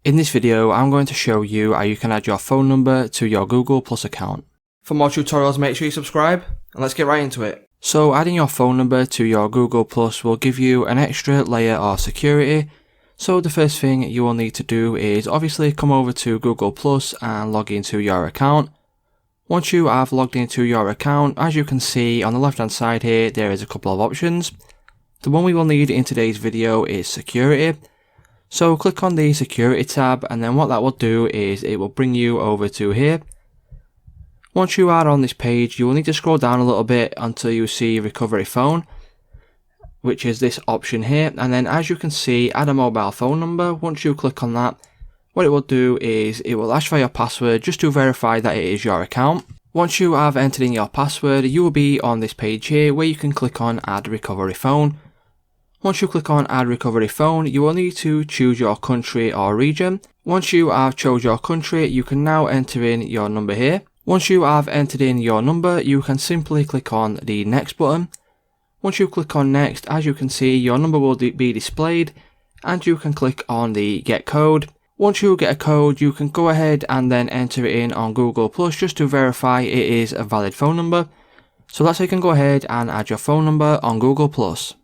In this video, I'm going to show you how you can add your phone number to your Google Plus account. For more tutorials, make sure you subscribe, and let's get right into it. So adding your phone number to your Google Plus will give you an extra layer of security. So the first thing you will need to do is obviously come over to Google Plus and log into your account. Once you have logged into your account, as you can see on the left hand side here, there is a couple of options. The one we will need in today's video is security. So click on the security tab, and then what that will do is it will bring you over to here. Once you are on this page, you will need to scroll down a little bit until you see recovery phone, which is this option here. And then as you can see, add a mobile phone number. Once you click on that, what it will do is it will ask for your password just to verify that it is your account. Once you have entered in your password, you will be on this page here where you can click on add recovery phone. Once you click on add recovery phone, you will need to choose your country or region. Once you have chose your country, you can now enter in your number here. Once you have entered in your number, you can simply click on the next button. Once you click on next, as you can see, your number will be displayed, and you can click on the get code. Once you get a code, you can go ahead and then enter it in on Google Plus just to verify it is a valid phone number. So that's how you can go ahead and add your phone number on Google Plus.